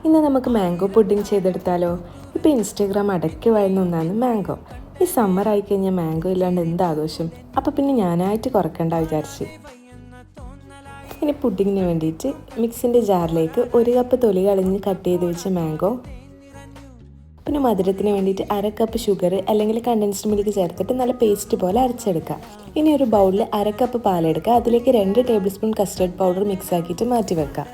ഇന്ന് നമുക്ക് mango pudding ചെയ്തെടുത്താലോ? ഇപ്പോൾ ഇൻസ്റ്റാഗ്രാം അടക്കി വരുന്ന ഒന്നാണ് മാംഗോ. ഈ സമ്മർ ആയി കഴിഞ്ഞാൽ മാംഗോ ഇല്ലാണ്ട് എന്ത് ആഘോഷം? അപ്പോൾ പിന്നെ ഞാനായിട്ട് കുറക്കണ്ട വിചാരിച്ച്. ഇനി പുഡിങ്ങിന് വേണ്ടിയിട്ട് മിക്സിൻ്റെ ജാറിലേക്ക് 1 കപ്പ് തൊലി കളഞ്ഞ് കട്ട് ചെയ്ത് വെച്ച മാംഗോ, പിന്നെ മധുരത്തിന് വേണ്ടിയിട്ട് 1/2 കപ്പ് ഷുഗർ അല്ലെങ്കിൽ കണ്ടൻസ്ഡ് മിൽക്ക് ചേർത്തിട്ട് നല്ല പേസ്റ്റ് പോലെ അരച്ചെടുക്കുക. ഇനി ഒരു ബൗളിൽ 1/2 കപ്പ് പാലെടുക്കുക, അതിലേക്ക് 2 table spoon custard powder mix ആക്കിയിട്ട് മാറ്റി വെക്കുക.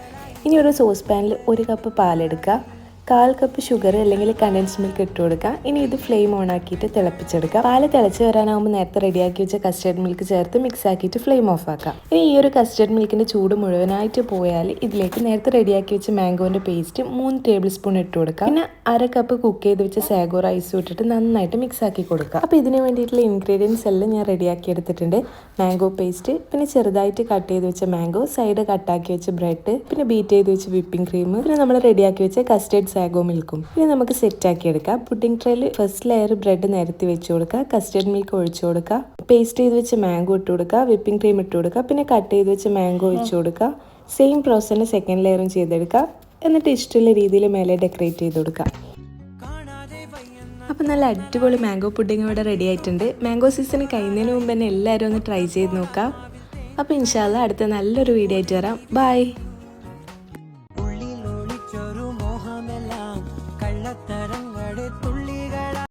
ഇനി ഒരു സോസ് പാനിൽ 1 കപ്പ് പാലെടുക്കുക, 1/4 കപ്പ് ഷുഗർ അല്ലെങ്കിൽ കണ്ടൻസ്ഡ് മിൽക്ക് ഇട്ട് കൊടുക്കുക. ഇനി ഇത് ഫ്ലെയിം ഓൺ ആക്കിയിട്ട് തിളപ്പിച്ചെടുക്കുക. പാല് തിളച്ച് വരാനാകുമ്പോൾ നേരത്തെ റെഡിയാക്കി വെച്ച കസ്റ്റർഡ് മിൽക്ക് ചേർത്ത് മിക്സ് ആക്കിയിട്ട് ഫ്ലെയിം ഓഫ് ആക്കുക. ഇനി ഈ ഒരു കസ്റ്റർഡ് മിൽക്കിൻ്റെ ചൂട് മുഴുവനായിട്ട് പോയാൽ ഇതിലേക്ക് നേരത്തെ റെഡിയാക്കി വെച്ച മാംഗോൻ്റെ പേസ്റ്റ് 3 ടേബിൾ സ്പൂൺ ഇട്ട് കൊടുക്കുക. പിന്നെ 1/2 കപ്പ് കുക്ക് ചെയ്ത് വെച്ച സാഗോ റൈസും ഇട്ടിട്ട് നന്നായിട്ട് മിക്സ് ആക്കി കൊടുക്കുക. അപ്പോൾ ഇതിന് വേണ്ടിയിട്ടുള്ള ഇൻഗ്രീഡിയൻസ് എല്ലാം ഞാൻ റെഡിയാക്കി എടുത്തിട്ടുണ്ട്. മാംഗോ പേസ്റ്റ്, പിന്നെ ചെറുതായിട്ട് കട്ട് ചെയ്ത് വെച്ച മാംഗോ, സൈഡ് കട്ടാക്കി വെച്ച ബ്രെഡ്, പിന്നെ ബീറ്റ് ചെയ്ത് വെച്ച വിപ്പിംഗ് ക്രീം, പിന്നെ നമ്മൾ റെഡിയാക്കി വെച്ച കസ്റ്റേർഡ് സാഗോ മിൽക്കും. ഇനി നമുക്ക് സെറ്റ് ആക്കി എടുക്കാം. പുഡിംഗ് ട്രേയിൽ ഫസ്റ്റ് ലെയർ ബ്രെഡ് നിരത്തി വെച്ച് കൊടുക്കുക, കസ്റ്റേർഡ് മിൽക്ക് ഒഴിച്ചു കൊടുക്കുക, പേസ്റ്റ് ചെയ്ത് വെച്ച മാംഗോ ഇട്ട് കൊടുക്കുക, വിപ്പിംഗ് ക്രീം ഇട്ട് കൊടുക്കുക, പിന്നെ കട്ട് ചെയ്ത് വെച്ച മാംഗോ വെച്ച് കൊടുക്കുക. സെയിം പ്രോസസ്സിന് സെക്കൻഡ് ലെയറും ചെയ്തെടുക്കുക. എന്നിട്ട് ഇഷ്ടമുള്ള രീതിയിൽ മേലെ ഡെക്കറേറ്റ് ചെയ്ത് കൊടുക്കുക. അപ്പോൾ നല്ല അടിപൊളി മാംഗോ പുഡിംഗ് ഇവിടെ റെഡി ആയിട്ടുണ്ട്. മാംഗോ സീസൺ കഴിയുന്നതിന് മുമ്പ് തന്നെ എല്ലാവരും ഒന്ന് ട്രൈ ചെയ്ത് നോക്കാം. അപ്പോൾ ഇൻഷാ അല്ലാഹ് അടുത്ത നല്ലൊരു വീഡിയോ ആയിട്ട് വരാം. ബൈ.